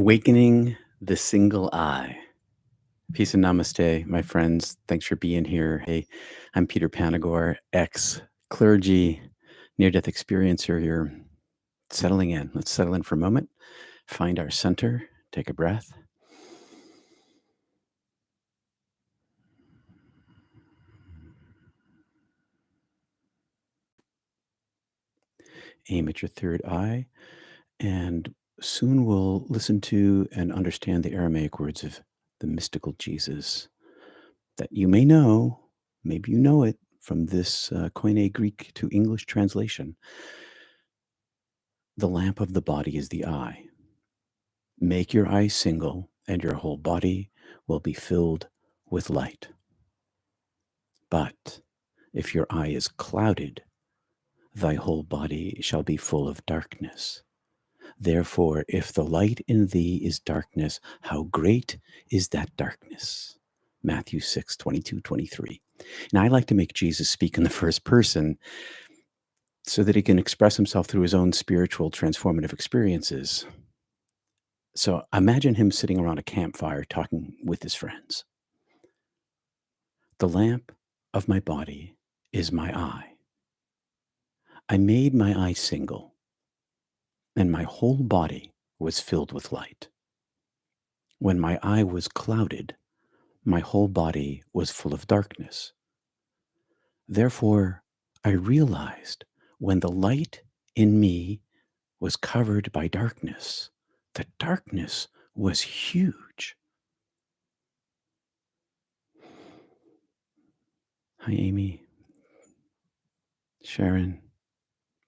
Awakening the single eye. Peace and namaste, my friends. Thanks for being here. Hey, I'm Peter Panagore, ex clergy, near death experiencer here. Settling in. Let's settle in for a moment. Find our center. Take a breath. Aim at your third eye. And soon we'll listen to and understand the Aramaic words of the mystical Jesus that you may know. Maybe you know it from this Koine Greek to English translation. The lamp of the body is the eye. Make your eye single, and your whole body will be filled with light. But if your eye is clouded, thy whole body shall be full of darkness. Therefore, if the light in thee is darkness, how great is that darkness? Matthew 6, 22, 23. Now, I like to make Jesus speak in the first person so that he can express himself through his own spiritual transformative experiences. So imagine him sitting around a campfire talking with his friends. The lamp of my body is my eye. I made my eye single, and my whole body was filled with light. When my eye was clouded, my whole body was full of darkness. Therefore, I realized when the light in me was covered by darkness, the darkness was huge. Hi, Amy, Sharon,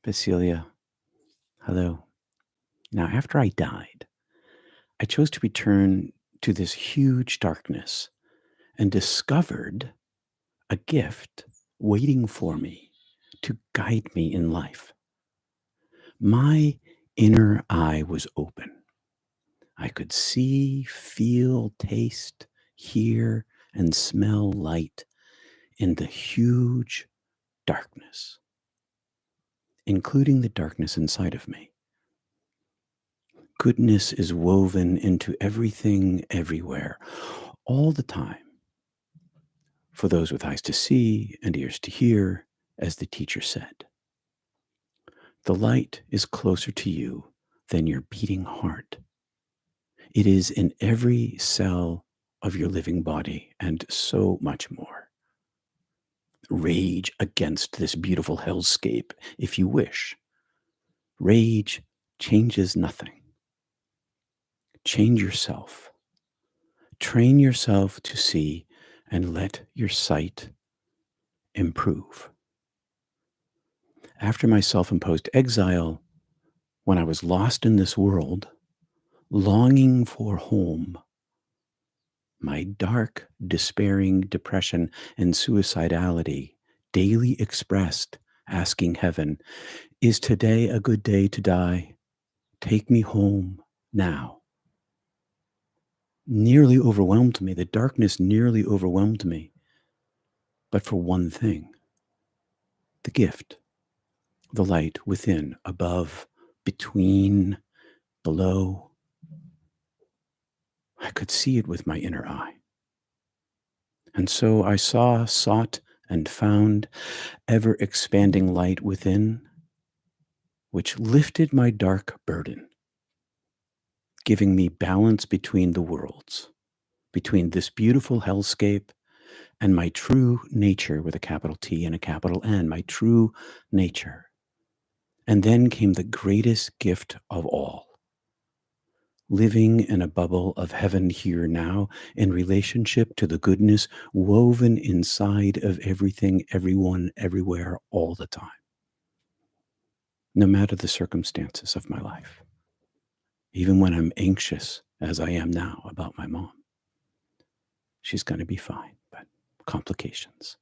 Basilia. Hello. Now, after I died, I chose to return to this huge darkness and discovered a gift waiting for me to guide me in life. My inner eye was open. I could see, feel, taste, hear, and smell light in the huge darkness, including the darkness inside of me. Goodness is woven into everything, everywhere, all the time. For those with eyes to see and ears to hear, as the teacher said. The light is closer to you than your beating heart. It is in every cell of your living body and so much more. Rage against this beautiful hellscape if you wish. Rage changes nothing. Change yourself. Train yourself to see and let your sight improve. After my self-imposed exile, when I was lost in this world, longing for home, my dark, despairing depression and suicidality daily expressed, asking heaven, is today a good day to die? Take me home now. Nearly overwhelmed me. The darkness nearly overwhelmed me. But for one thing, the gift, the light within, above, between, below. I could see it with my inner eye. And so I saw, sought, and found ever-expanding light within, which lifted my dark burden, giving me balance between the worlds, between this beautiful hellscape and my true nature with a capital T and a capital N, my true nature. And then came the greatest gift of all, living in a bubble of heaven here now in relationship to the goodness woven inside of everything, everyone, everywhere, all the time. No matter the circumstances of my life, even when I'm anxious, as I am now, about my mom, she's going to be fine, but complications.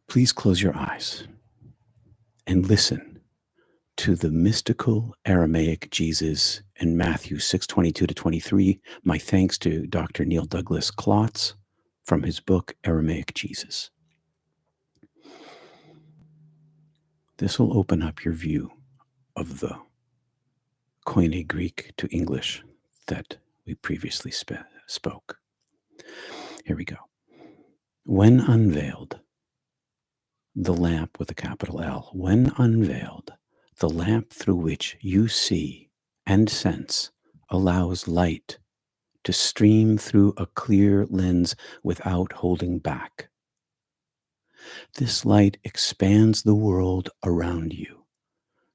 Please close your eyes and listen to the mystical Aramaic Jesus in Matthew 6:22-23. My thanks to Dr. Neil Douglas Klotz from his book, Aramaic Jesus. This will open up your view of the Koine Greek to English that we previously spoke. Here we go. When unveiled, the lamp with a capital L, when unveiled, the lamp through which you see and sense allows light to stream through a clear lens without holding back. This light expands the world around you,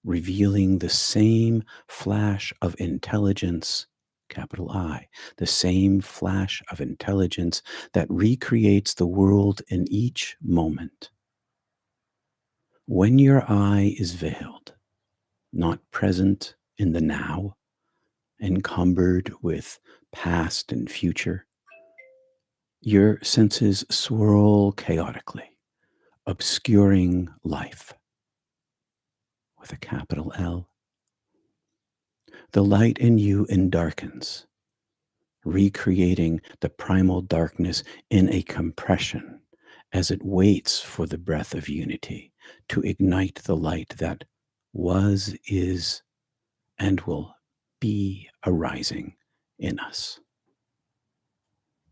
revealing the same flash of intelligence, capital I, the same flash of intelligence that recreates the world in each moment. When your eye is veiled, not present in the now, encumbered with past and future, your senses swirl chaotically, obscuring life with a capital L. The light in you endarkens, recreating the primal darkness in a compression as it waits for the breath of unity to ignite the light that was, is, and will be arising in us.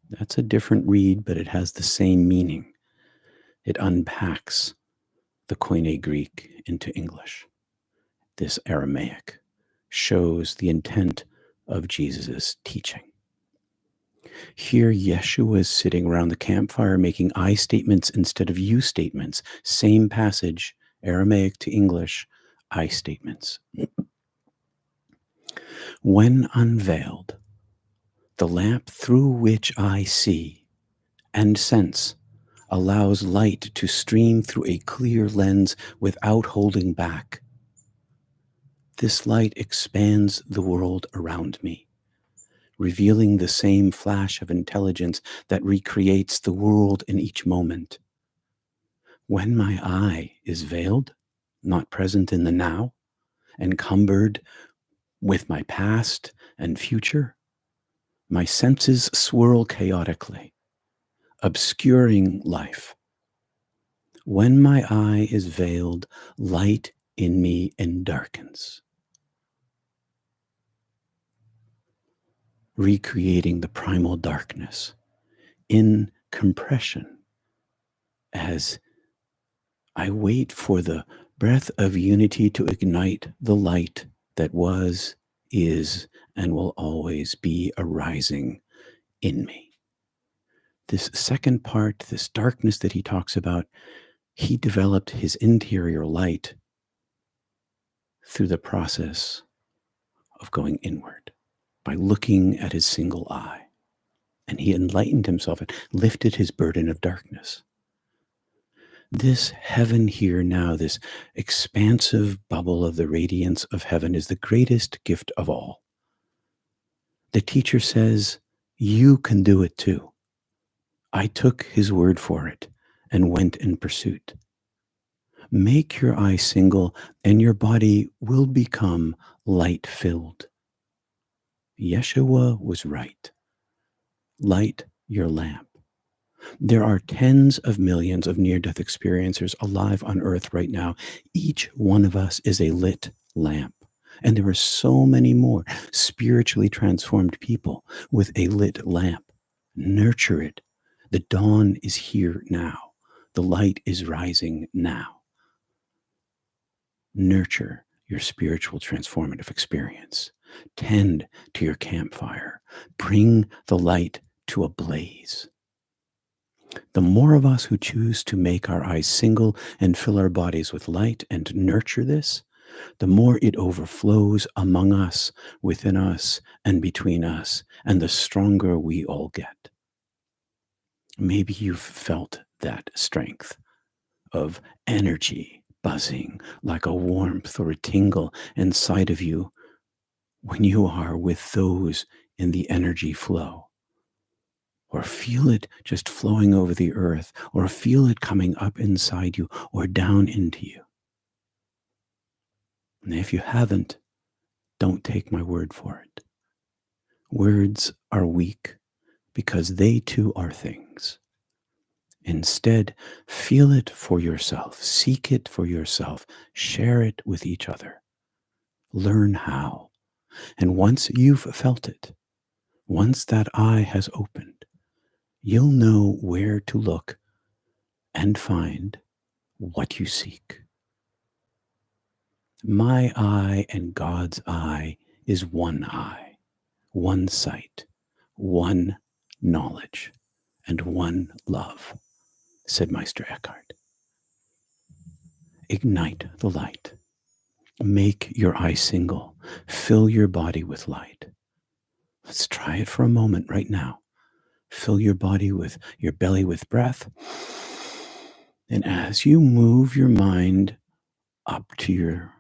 That's a different read, but it has the same meaning. It unpacks the Koine Greek into English. This Aramaic shows the intent of Jesus' teaching. Here, Yeshua is sitting around the campfire making I statements instead of you statements. Same passage, Aramaic to English, I statements. When unveiled, the lamp through which I see and sense allows light to stream through a clear lens without holding back. This light expands the world around me, revealing the same flash of intelligence that recreates the world in each moment. When my eye is veiled, not present in the now, encumbered with my past and future, my senses swirl chaotically, obscuring life. When my eye is veiled, light in me endarkens, recreating the primal darkness in compression as I wait for the breath of unity to ignite the light that was, is, and will always be arising in me. This second part, this darkness that he talks about, he developed his interior light through the process of going inward by looking at his single eye. And he enlightened himself and lifted his burden of darkness. This heaven here now, this expansive bubble of the radiance of heaven is the greatest gift of all. The teacher says, you can do it too. I took his word for it and went in pursuit. Make your eye single and your body will become light-filled. Yeshua was right. Light your lamp. There are tens of millions of near-death experiencers alive on Earth right now. Each one of us is a lit lamp. And there are so many more spiritually transformed people with a lit lamp. Nurture it. The dawn is here now. The light is rising now. Nurture your spiritual transformative experience. Tend to your campfire. Bring the light to a blaze. The more of us who choose to make our eyes single and fill our bodies with light and nurture this, the more it overflows among us, within us, and between us, and the stronger we all get. Maybe you've felt that strength of energy buzzing like a warmth or a tingle inside of you when you are with those in the energy flow. Or feel it just flowing over the earth, or feel it coming up inside you or down into you. And if you haven't, don't take my word for it. Words are weak because they too are things. Instead, feel it for yourself, seek it for yourself, share it with each other. Learn how. And once you've felt it, once that eye has opened, you'll know where to look and find what you seek. My eye and God's eye is one eye, one sight, one knowledge, and one love, said Meister Eckhart. Ignite the light. Make your eye single. Fill your body with light. Let's try it for a moment right now. Fill your body with your belly with breath. And as you move your mind up to your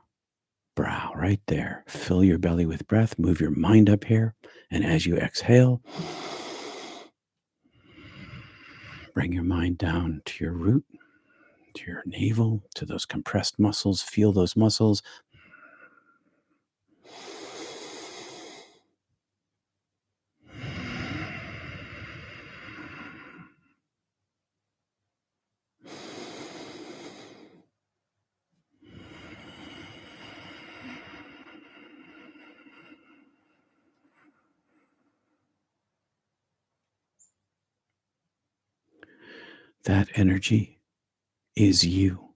brow, right there, fill your belly with breath, move your mind up here. And as you exhale, bring your mind down to your root, to your navel, to those compressed muscles. Feel those muscles. That energy is you.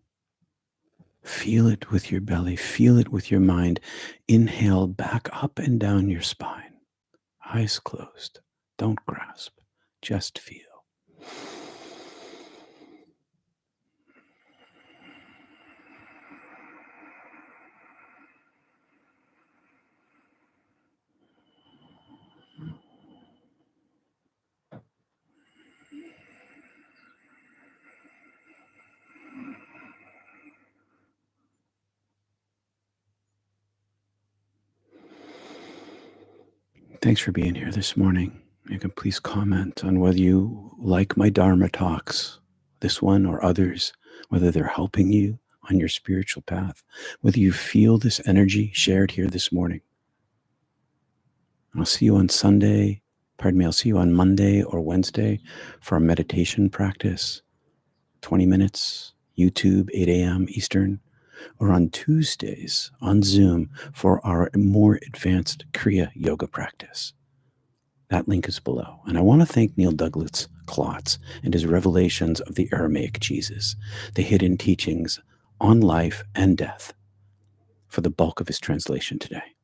Feel it with your belly. Feel it with your mind. Inhale back up and down your spine. Eyes closed. Don't grasp. Just feel. Thanks for being here this morning. You can please comment on whether you like my Dharma talks, this one or others, whether they're helping you on your spiritual path, whether you feel this energy shared here this morning. I'll see you on I'll see you on Monday or Wednesday for a meditation practice, 20 minutes, YouTube, 8 a.m. Eastern, or on Tuesdays on Zoom for our more advanced Kriya yoga practice. That link is below. And I want to thank Neil Douglas Klotz and his revelations of the Aramaic Jesus, the hidden teachings on life and death, for the bulk of his translation today.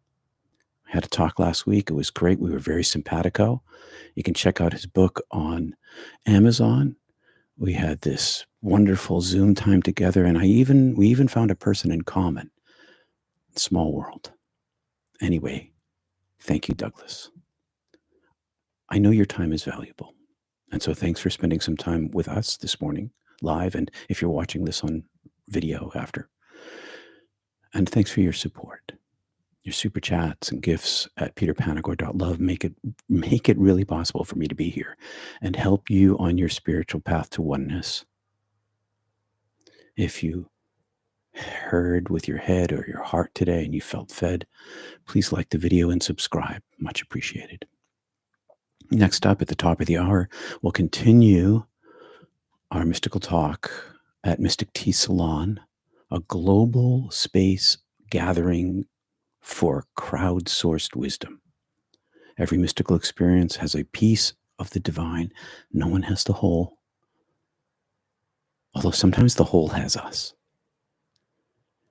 I had a talk last week. It was great. We were very simpatico. You can check out his book on Amazon. We had this wonderful Zoom time together, and we even found a person in common. Small world. Anyway, thank you, Douglas. I know your time is valuable. And so thanks for spending some time with us this morning, live, and if you're watching this on video after. And thanks for your support. Your super chats and gifts at peterpanagore.love make it really possible for me to be here and help you on your spiritual path to oneness. If you heard with your head or your heart today and you felt fed, please like the video and subscribe. Much appreciated. Next up at the top of the hour, we'll continue our mystical talk at Mystic Tea Salon, a global space gathering for crowdsourced wisdom. Every mystical experience has a piece of the divine. No one has the whole, although sometimes the whole has us.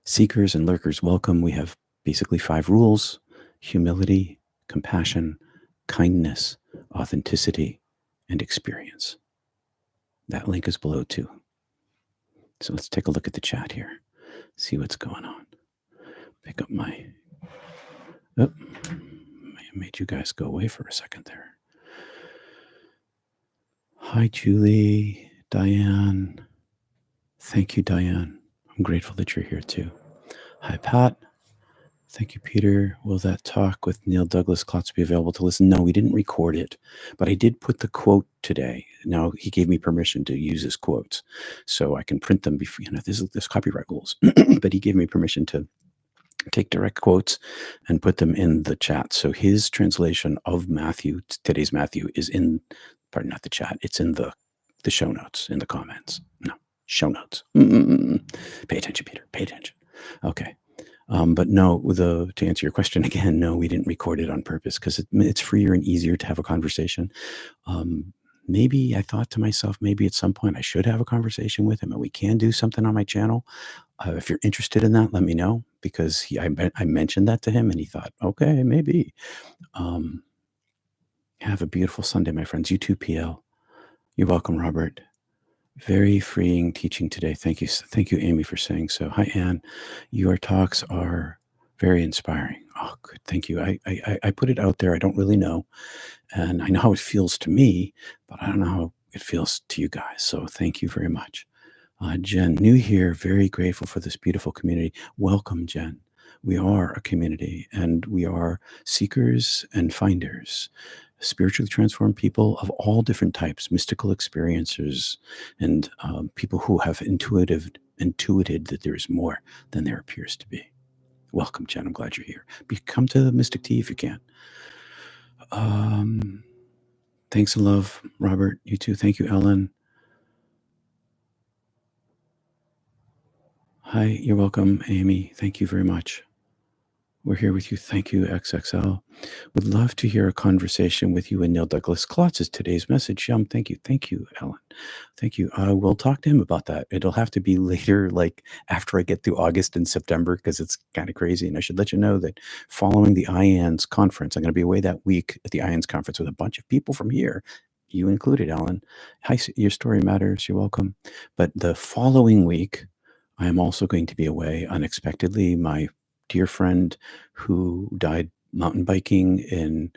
Seekers and lurkers welcome. We have basically 5 rules: humility, compassion, kindness, authenticity, and experience. That link is below too. So let's take a look at the chat here, see what's going on. Pick up I made you guys go away for a second there. Hi, Julie, Diane. Thank you, Diane. I'm grateful that you're here too. Hi, Pat. Thank you, Peter. Will that talk with Neil Douglas Klotz be available to listen? No, we didn't record it, but I did put the quote today. Now, he gave me permission to use his quotes, so I can print them before, there's copyright rules, but he gave me permission to take direct quotes and put them in the chat. So his translation of Matthew, today's Matthew, is not the chat, it's in the show notes, in the comments. No, show notes. Pay attention, Peter, pay attention. Okay. But no, to answer your question again, no, we didn't record it on purpose because it's freer and easier to have a conversation. Um, Maybe I thought to myself, maybe at some point I should have a conversation with him and we can do something on my channel. If you're interested in that, let me know because I mentioned that to him and he thought, okay, maybe. Um, have a beautiful Sunday, my friends. You too, PL. You're welcome, Robert. Very freeing teaching today. Thank you, Amy, for saying so. Hi, Anne. Your talks are very inspiring. Oh, good. Thank you. I put it out there. I don't really know, and I know how it feels to me, but I don't know how it feels to you guys. So thank you very much. Jen, new here, very grateful for this beautiful community. Welcome, Jen. We are a community and we are seekers and finders, spiritually transformed people of all different types, mystical experiencers, and people who have intuited that there is more than there appears to be. Welcome, Jen. I'm glad you're here. Come to Mystic Tea if you can. Thanks and love, Robert. You too. Thank you, Ellen. Hi, you're welcome, Amy. Thank you very much. We're here with you. Thank you, XXL. Would love to hear a conversation with you and Neil Douglas Klotz is today's message. Thank you. Thank you, Ellen. Thank you. We'll talk to him about that. It'll have to be later, like after I get through August and September, because it's kind of crazy. And I should let you know that following the IANS conference, I'm going to be away that week at the IANS conference with a bunch of people from here, you included, Ellen. Hi, your story matters. You're welcome. But the following week, I am also going to be away unexpectedly. My dear friend who died mountain biking in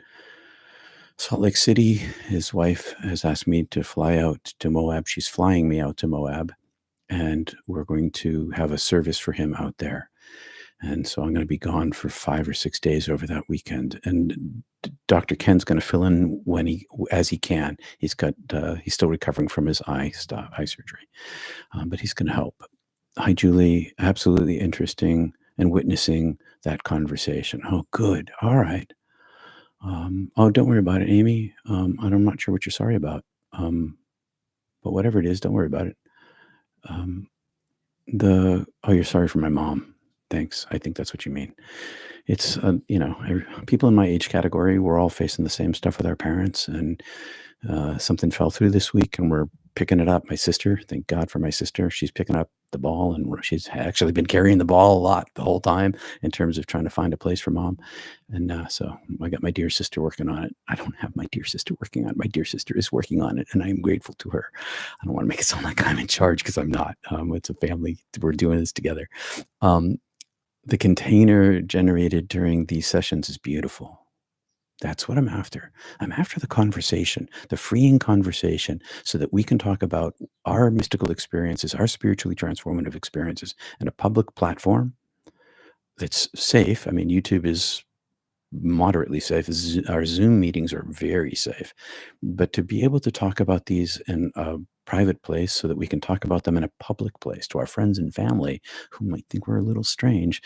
Salt Lake City, his wife has asked me to fly out to Moab. She's flying me out to Moab, and we're going to have a service for him out there. And so I'm going to be gone for 5 or 6 days over that weekend. And Dr. Ken's going to fill in as he can. He's still recovering from his eye surgery, but he's going to help. Hi, Julie. Absolutely interesting and witnessing that conversation. Oh, good. All right. Don't worry about it, Amy. I'm not sure what you're sorry about. But whatever it is, don't worry about it. You're sorry for my mom. Thanks. I think that's what you mean. It's, people in my age category, we're all facing the same stuff with our parents, and something fell through this week and we're picking it up. My sister, thank God for my sister. She's picking up the ball and she's actually been carrying the ball a lot the whole time in terms of trying to find a place for mom. And so I got my dear sister working on it. I don't have my dear sister working on it. My dear sister is working on it and I'm grateful to her. I don't want to make it sound like I'm in charge because I'm not. It's a family. We're doing this together. The container generated during these sessions is beautiful. That's what I'm after. I'm after the conversation, the freeing conversation, so that we can talk about our mystical experiences, our spiritually transformative experiences in a public platform that's safe. I mean, YouTube is moderately safe. Our Zoom meetings are very safe. But to be able to talk about these in a private place so that we can talk about them in a public place to our friends and family who might think we're a little strange,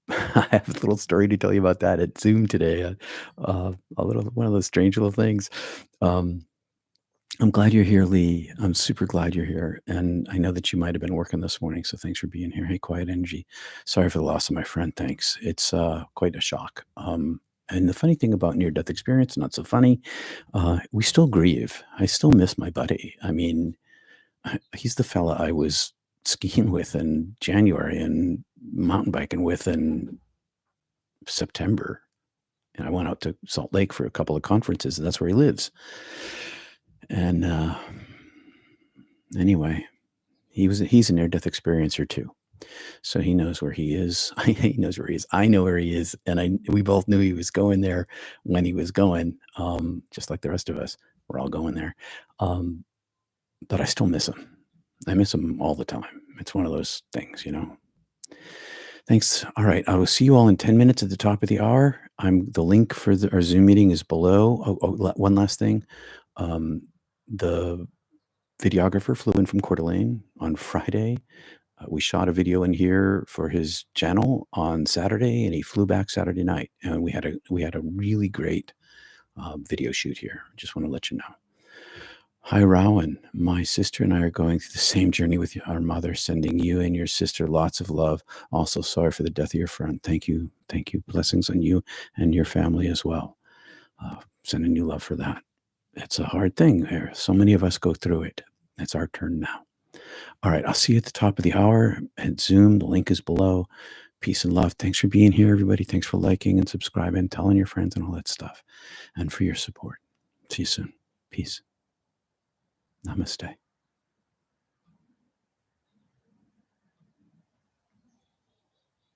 I have a little story to tell you about that at Zoom today. One of those strange little things. Um, I'm glad you're here, Lee. I'm super glad you're here. And I know that you might have been working this morning, so thanks for being here. Hey, Quiet Energy. Sorry for the loss of my friend. Thanks. It's quite a shock. And the funny thing about near-death experience, not so funny, we still grieve. I still miss my buddy. I mean, he's the fella I was skiing with in January and mountain biking with in September. And I went out to Salt Lake for a couple of conferences, and that's where he lives. And anyway, he's a near-death experiencer too. So he knows where he is. He knows where he is. I know where he is. And we both knew he was going there when he was going, just like the rest of us. We're all going there. But I still miss him. I miss him all the time. It's one of those things, Thanks. All right. I will see you all in 10 minutes at the top of the hour. The link for our Zoom meeting is below. One last thing. The videographer flew in from Coeur d'Alene on Friday. We shot a video in here for his channel on Saturday, and he flew back Saturday night. And we had a really great video shoot here. Just want to let you know. Hi, Rowan. My sister and I are going through the same journey with our mother, sending you and your sister lots of love. Also, sorry for the death of your friend. Thank you. Thank you. Blessings on you and your family as well. Sending you love for that. It's a hard thing. So many of us go through it. It's our turn now. All right. I'll see you at the top of the hour at Zoom. The link is below. Peace and love. Thanks for being here, everybody. Thanks for liking and subscribing, telling your friends and all that stuff, and for your support. See you soon. Peace. Namaste.